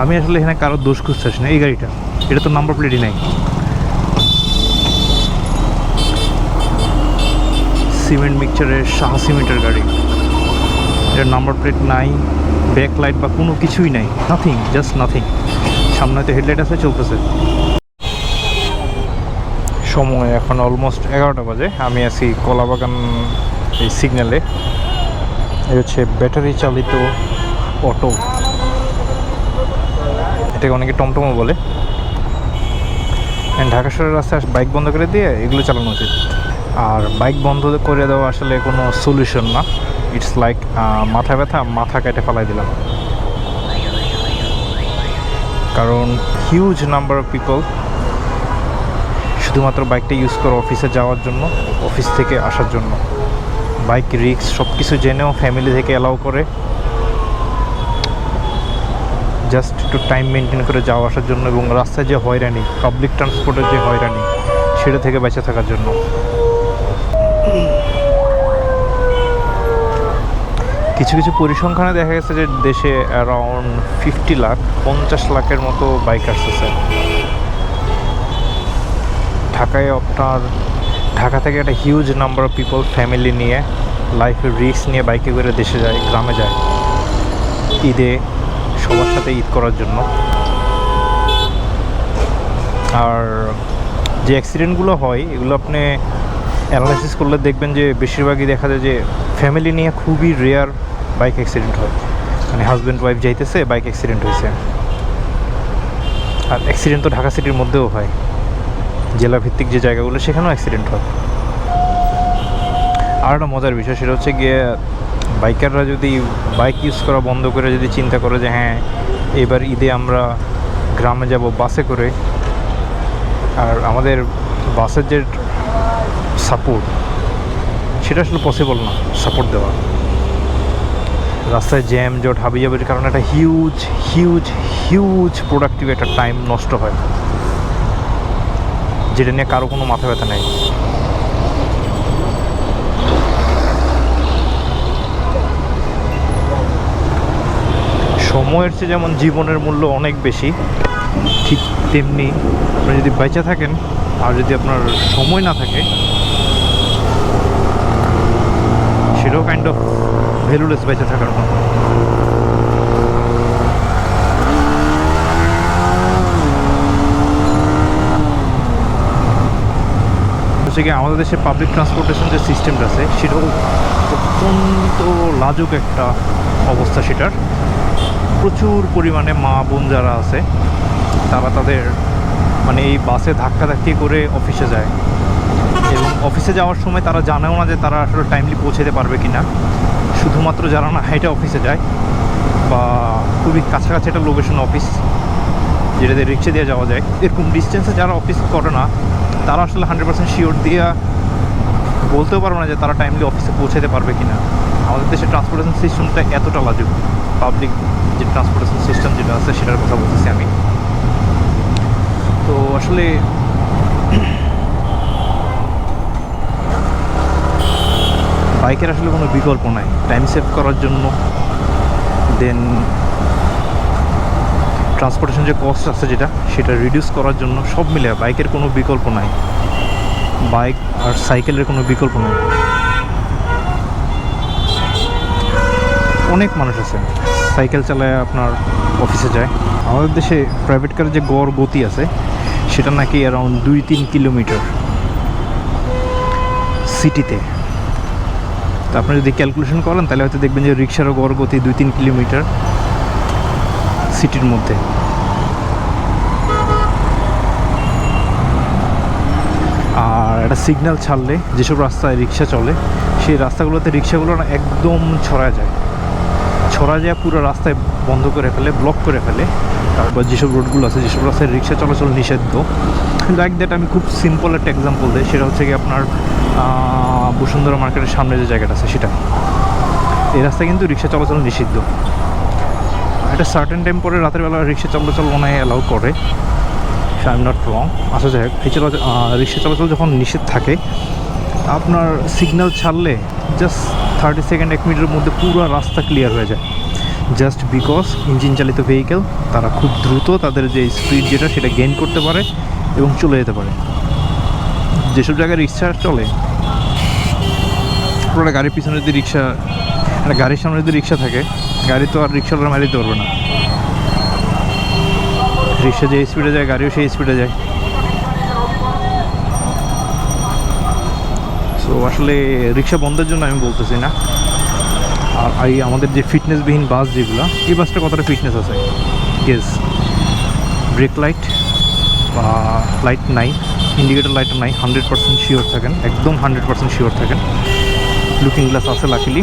আমি আসলে এখানে কারোর দোষ খুঁজতেছি না। এই গাড়িটা, এটা তো নাম্বার প্লেটই নাই। সিমেন্ট মিক্সচারের শাহ সিমেন্টের গাড়ি, এটার নাম্বার প্লেট নাই, ব্যাক লাইট বা কোনো কিছুই নাই, নাথিং, জাস্ট নাথিং। সামনে তো হেডলাইট আছে, চলতেছে। সময় এখন অলমোস্ট 11টা বাজে। আমি আছি কলাবাগান এই সিগন্যালে। এই হচ্ছে ব্যাটারি চালিত অটো, এটাকে অনেকে টমটমও বলে। ঢাকা শহরের রাস্তায় বাইক বন্ধ করে দিয়ে এগুলো চালানো উচিত। আর বাইক বন্ধ করে দেওয়া আসলে কোনো সলিউশন না। ইটস লাইক মাথা ব্যথা, মাথা কেটে ফেলাই দিলাম। কারণ হিউজ নাম্বার অফ পিপল শুধুমাত্র বাইকটা ইউজ করে অফিসে যাওয়ার জন্য, অফিস থেকে আসার জন্য। বাইক রিস্ক সব কিছু জেনেও ফ্যামিলি থেকে অ্যালাউ করে জাস্ট একটু টাইম মেনটেন করে যাওয়া আসার জন্য, এবং রাস্তায় যে হয়রানি, পাবলিক ট্রান্সপোর্টের যে হয়রানি, সেটা থেকে বেঁচে থাকার জন্য। কিছু কিছু পরিসংখ্যানে দেখা গেছে যে দেশে অ্যারাউন্ড 50 লাখের মতো বাইক আসতেছে। ঢাকায় আপনার, ঢাকা থেকে একটা huge number of people family নিয়ে, লাইফের রিস্ক নিয়ে বাইকে করে দেশে যায়, গ্রামে যায় ঈদে, সবার সাথে ঈদ করার জন্য। আর যে অ্যাক্সিডেন্টগুলো হয় এগুলো আপনি অ্যানালাইসিস করলে দেখবেন যে বেশিরভাগই দেখা যায় যে ফ্যামিলি নিয়ে খুবই রেয়ার বাইক অ্যাক্সিডেন্ট হয়। মানে হাজব্যান্ড ওয়াইফ যাইতেছে, বাইক অ্যাক্সিডেন্ট হয়েছে। আর অ্যাক্সিডেন্ট তো ঢাকা সিটির মধ্যেও হয়, জেলাভিত্তিক যে জায়গাগুলো সেখানেও অ্যাক্সিডেন্ট হয়। আর একটা মজার বিষয়, সেটা হচ্ছে গিয়ে বাইকাররা যদি বাইক ইউজ করা বন্ধ করে যদি চিন্তা করে যে হ্যাঁ এবার ঈদে আমরা গ্রামে যাব বাসে করে, আর আমাদের বাসের যে সাপোর্ট, সেটা আসলে পসিবল না সাপোর্ট দেওয়া। রাস্তায় জ্যাম জট হাবিজাবির কারণে একটা হিউজ হিউজ হিউজ প্রোডাক্টিভ একটা টাইম নষ্ট হয়, যেটা নিয়ে কারো কোনো মাথা ব্যথা নেই। সময়ের চেয়ে যেমন জীবনের মূল্য অনেক বেশি, ঠিক তেমনি আপনি যদি বেঁচে থাকেন আর যদি আপনার সময় না থাকে, সেটাও কাইন্ড অফ ভ্যালুলেস বেঁচে থাকার মতো। হচ্ছে কি আমাদের দেশে পাবলিক ট্রান্সপোর্টেশন যে সিস্টেমটা আছে সেটাও অত্যন্ত লাজুক একটা অবস্থা। সেটার প্রচুর পরিমাণে মা বোন যারা আছে তারা তাদের মানে এই বাসে ধাক্কাধাক্কি করে অফিসে যায়, এবং অফিসে যাওয়ার সময় তারা জানেও না যে তারা আসলে টাইমলি পৌঁছাতে পারবে কি না। শুধুমাত্র যারা না হাইটে অফিসে যায় বা খুবই কাছাকাছি একটা লোকেশন অফিস যেটাতে রিক্সা দিয়ে যাওয়া যায়, এরকম ডিস্টেন্সে যারা অফিস করে না তারা আসলে 100% শিওর দিয়ে বলতেও পারবো না যে তারা টাইমলি অফিসে পৌঁছাতে পারবে কি না। আমাদের দেশের ট্রান্সপোর্টেশন সিস্টেমটা এতটা লাজুক। পাবলিক যে ট্রান্সপোর্টেশন সিস্টেম যেটা আছে সেটার কথা বলতেছি আমি। তো আসলে বাইকের আসলে কোনো বিকল্প নাই টাইম সেভ করার জন্য। দেন ট্রান্সপোর্টেশন যে কস্ট আছে যেটা, সেটা রিডিউস করার জন্য, সব মিলে বাইকের কোনো বিকল্প নাই। বাইক আর সাইকেলের কোনো বিকল্প নাই। অনেক মানুষ আছে সাইকেল চালায় আপনার অফিসে যায়। আমাদের দেশে প্রাইভেট কারের যে গড় গতি আছে সেটা নাকি অ্যারাউন্ড 2-3 কিলোমিটার সিটিতে। তো আপনি যদি ক্যালকুলেশন করেন তাহলে হয়তো দেখবেন যে রিক্সারও গড় গতি 2-3 কিলোমিটার সিটির মধ্যে। আর একটা সিগন্যাল ছাড়লে যেসব রাস্তায় রিক্সা চলে সেই রাস্তাগুলোতে রিক্সাগুলো না একদম ছড়া যায় পুরো রাস্তায় বন্ধ করে ফেলে, ব্লক করে ফেলে। তারপর যেসব রোডগুলো আছে, যেসব রাস্তায় রিক্সা চলাচল নিষিদ্ধ, লাইক দ্যাট আমি খুব সিম্পল একটা এক্সাম্পল দিই। সেটা হচ্ছে কি আপনার বসুন্ধরা মার্কেটের সামনে যে জায়গাটা আছে সেটা, এই রাস্তায় কিন্তু রিক্সা চলাচল নিষিদ্ধ। একটা সার্টেন টাইম পরে রাতের বেলা রিক্সা চলাচল মনে হয় অ্যালাউ করে, আই এম নট রং। আসা যাই হোক, এই রিক্সা চলাচল যখন নিষেধ থাকে আপনার সিগন্যাল ছাড়লে জাস্ট 30 সেকেন্ড 1 মিনিটের মধ্যে পুরো রাস্তা ক্লিয়ার হয়ে যায়। জাস্ট বিকজ ইঞ্জিন চালিত ভেহিকেল, তারা খুব দ্রুত তাদের যে স্পিড যেটা সেটা গেইন করতে পারে এবং চলে যেতে পারে। যেসব জায়গায় রিক্সা চলে, পুরো গাড়ির পিছনে যদি রিক্সা, একটা গাড়ির সামনে যদি রিক্সা থাকে, গাড়ি তো আর রিক্সাওয়ালা মারি দিতে পারবে না। রিক্সা যে স্পিডে যায়, গাড়িও সেই স্পিডে যায়। সো আসলে রিক্সা বন্ধের জন্য আমি বলতেছি না। আর এই আমাদের যে ফিটনেসবিহীন বাস যেগুলো, এই বাসটা কতটা ফিটনেস আছে? গেস। ব্রেক লাইট বা লাইট নাই, ইন্ডিকেটর লাইট নাই, 100% শিওর থাকেন, একদম 100% শিওর থাকেন। লুকিং গ্লাস আছে লাকিলি।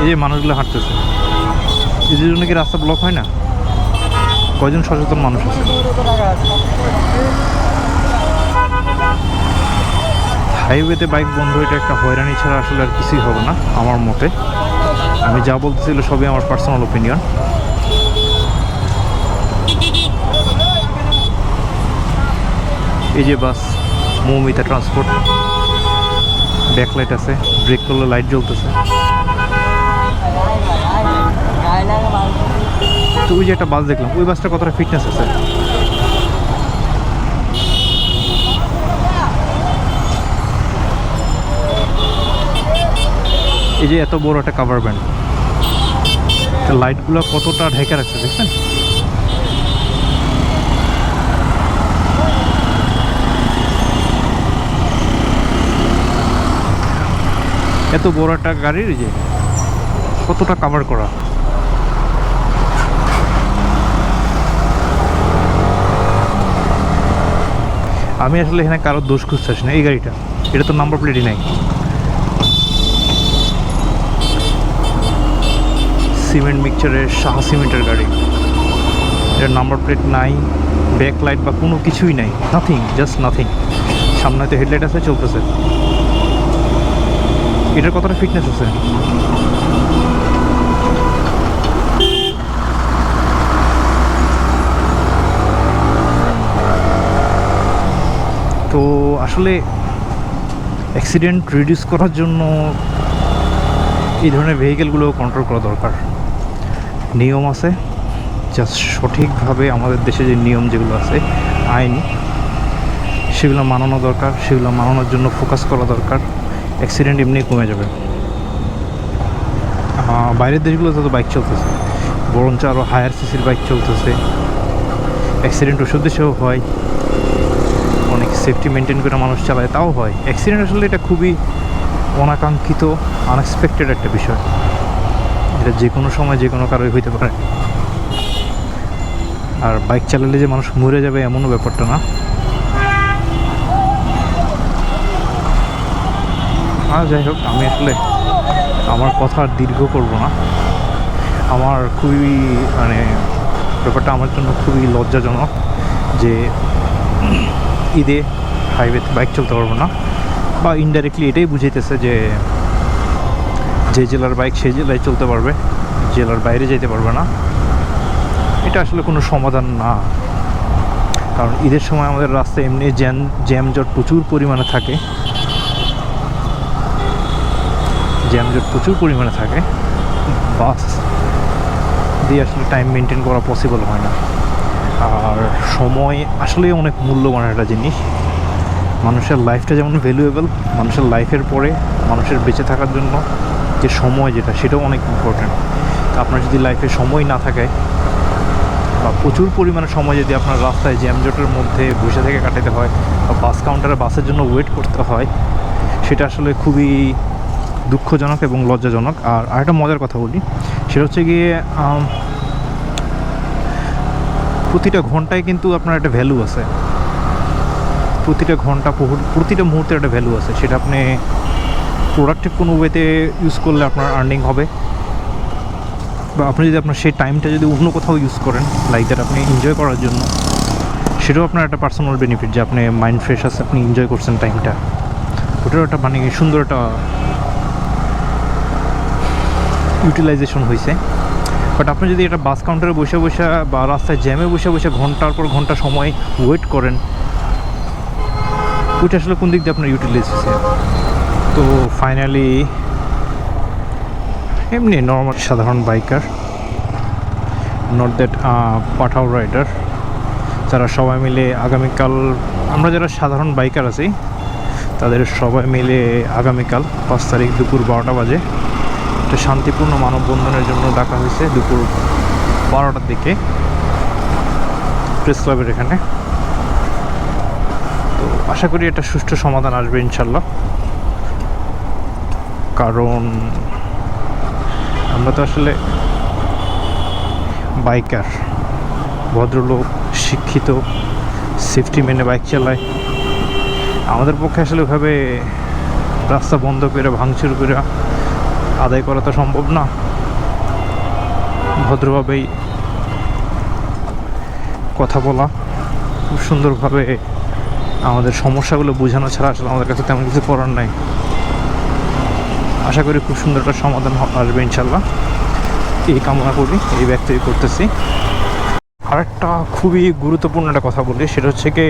এই যে মানুষগুলো হাঁটতেছে, এদের জন্য কি রাস্তা ব্লক হয় না? কয়জন সচেতন মানুষ আছে? হাইওয়েতে বাইক বন্ধ, এটা একটা হয়রানি ছাড়া আসলে আর কিছুই হবে না আমার মতে। আমি যা বলতেছিল সবই আমার পার্সোনাল ওপিনিয়ন। এই যে বাস, মৌমিতা ট্রান্সপোর্ট, ব্যাকলাইট আছে, ব্রেক করলে লাইট জ্বলতেছে। তো ওই যে একটা বাস দেখলাম, ওই বাসটা কতটা ফিটনেস আছে? এই যে এত বড় একটা কাভার ব্যান্ড, লাইটগুলো কতটা ঢেকে রাখছে দেখছেন? এত বড় একটা গাড়ির যে কতটা কাভার করা। আমি আসলে এখানে কারো দোষ খুঁজতেছি না। এই গাড়িটা, এটা তো নাম্বার প্লেটই নাই। সিমেন্ট মিক্সচারের শাহ সিমেন্টের গাড়ি, এটার নাম্বার প্লেট নাই, ব্যাক লাইট বা কোনো কিছুই নাই, নাথিং, জাস্ট নাথিং। সামনে তো হেডলাইট আছে, চলতেছে। এটার কতটা ফিটনেস আছে? তো আসলে অ্যাক্সিডেন্ট রিডিউস করার জন্য এই ধরনের ভেহিকেলগুলো কন্ট্রোল করা দরকার। নিয়ম আছে, জাস্ট সঠিকভাবে আমাদের দেশে যে নিয়ম যেগুলো আছে, আইন, সেগুলো মানানো দরকার। সেগুলো মানানোর জন্য ফোকাস করা দরকার। অ্যাক্সিডেন্ট এমনি কমে যাবে। বাইরের দেশগুলোতে তো বাইক চলতেছে, বরঞ্চ আরও হায়ার সিসির বাইক চলতেছে। অ্যাক্সিডেন্ট ওষুধ দেশেও হয়, অনেক সেফটি মেনটেন করে মানুষ চালায়, তাও হয় অ্যাক্সিডেন্ট। আসলে এটা খুবই অনাকাঙ্ক্ষিত, আনএক্সপেক্টেড একটা বিষয়, এটা যে কোনো সময় যে কোনো কারোই হইতে পারে। আর বাইক চালালে যে মানুষ মরে যাবে এমনও ব্যাপারটা না। আর যাই হোক, আমি আসলে আমার কথা আর দীর্ঘ করব না। আমার খুবই ব্যাপারটা আমার জন্য খুবই লজ্জাজনক যে ঈদে হাইওয়েতে বাইক চলতে পারবো না, বা ইনডাইরেক্টলি এটাই বুঝাইতেছে যে যে জেলার বাইক সেই জেলায় চলতে পারবে, জেলার বাইরে যেতে পারবে না। এটা আসলে কোনো সমাধান না, কারণ ঈদের সময় আমাদের রাস্তায় এমনি জ্যামজট প্রচুর পরিমাণে থাকে, বাস দিয়ে আসলে টাইম মেনটেন করা পসিবল হয় না। আর সময় আসলে অনেক মূল্যবান একটা জিনিস। মানুষের লাইফটা যেমন ভ্যালুয়েবল, মানুষের লাইফের পরে মানুষের বেঁচে থাকার জন্য যে সময় যেটা, সেটাও অনেক ইম্পর্ট্যান্ট। আপনার যদি লাইফে সময় না থাকে, বা প্রচুর পরিমাণে সময় যদি আপনার রাস্তায় জ্যামজটের মধ্যে বসে থেকে কাটাতে হয়, বা বাস কাউন্টারে বাসের জন্য ওয়েট করতে হয়, সেটা আসলে খুবই দুঃখজনক এবং লজ্জাজনক। আর আরেকটা মজার কথা বলি, সেটা হচ্ছে গিয়ে প্রতিটা ঘন্টায় কিন্তু আপনার একটা ভ্যালু আছে, প্রতিটা ঘন্টা প্রতিটা মুহূর্তে একটা ভ্যালু আছে। সেটা আপনি প্রোডাক্টিভ কোনো ওয়েতে ইউজ করলে আপনার আর্নিং হবে, বা আপনি যদি আপনার সেই টাইমটা যদি অন্য কোথাও ইউজ করেন, লাইক দ্যাট আপনি এনজয় করার জন্য, সেটাও আপনার একটা পার্সোনাল বেনিফিট, যে আপনি মাইন্ড ফ্রেশ আছে, আপনি এনজয় করছেন টাইমটা, ওটারও একটা সুন্দর একটা ইউটিলাইজেশন হয়েছে। বাট আপনি যদি এটা বাস কাউন্টারে বসে বসে বা রাস্তায় জ্যামে বসে বসে ঘন্টার পর ঘন্টা সময় ওয়েট করেন, ওইটা আসলে কোন দিক দিয়ে আপনার ইউটিলাইজ হয়েছে। তো ফাইনালি এমনি নর্মাল সাধারণ biker, not that Pathao rider, যারা সবাই মিলে আগামীকাল, আমরা যারা সাধারণ বাইকার আছি তাদের সবাই মিলে আগামীকাল 5 তারিখ দুপুর 12টা বাজে একটা শান্তিপূর্ণ মানববন্ধনের জন্য ডাকা হয়েছে দুপুর 12টার দিকে প্রেস ক্লাবের এখানে। তো আশা করি এটা সুষ্ঠু সমাধান আসবে ইনশাল্লাহ, কারণ আমরা তো আসলে বাইকার, ভদ্রলোক, শিক্ষিত, সেফটি মেনে বাইক চালায়। আমাদের পক্ষে আসলে ওইভাবে রাস্তা বন্ধ করে ভাঙচুর করে আদায় করা তো সম্ভব না। ভদ্রভাবেই কথা বলা, খুব সুন্দরভাবে আমাদের সমস্যাগুলো বোঝানো ছাড়া আসলে আমাদের কাছে তেমন কিছু করার নাই। আশা করি খুব সুন্দর একটা সমাধান আসবে ইনশাল্লাহ, এই কামনা করি, এই ব্যক্তি করতেছি। আরেকটা খুবই গুরুত্বপূর্ণ একটা কথা বলি, সেটা হচ্ছে কি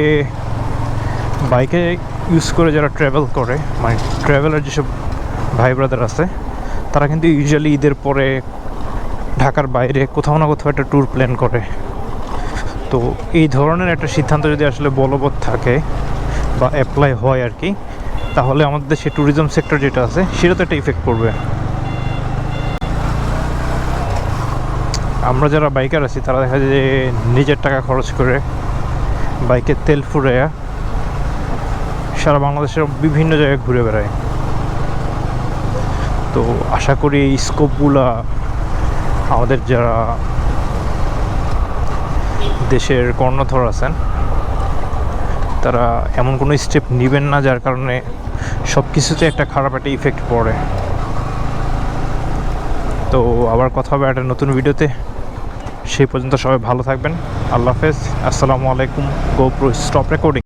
বাইকে ইউজ করে যারা ট্রাভেল করে, মানে ট্রাভেলার যেসব ভাই ব্রাদার আছে, তারা কিন্তু ইউজুয়ালি ঈদের পরে ঢাকার বাইরে কোথাও না কোথাও একটা ট্যুর প্ল্যান করে। তো এই ধরনের একটা সিদ্ধান্ত যদি আসলে বলবৎ থাকে বা অ্যাপ্লাই হয় আর কি, তাহলে আমাদের দেশে ট্যুরিজম সেক্টর যেটা আছে সেটা তো একটা ইফেক্ট পড়বে। আমরা যারা বাইকার আছি তারা দেখা যায় যে নিজের টাকা খরচ করে বাইকের তেল ফুরাইয়া সারা বাংলাদেশের বিভিন্ন জায়গায় ঘুরে বেড়ায়। তো আশা করি এই স্কোপগুলা আমাদের যারা দেশের কর্ণধর আছেন তারা এমন কোনো স্টেপ নেবেন না যার কারণে সব কিছুতে একটা খারাপ একটা ইফেক্ট পড়ে। তো আবার কথা হবে একটা নতুন ভিডিওতে, সেই পর্যন্ত সবাই ভালো থাকবেন। আল্লাহ হাফেজ, আসসালামু আলাইকুম। GoPro stop recording.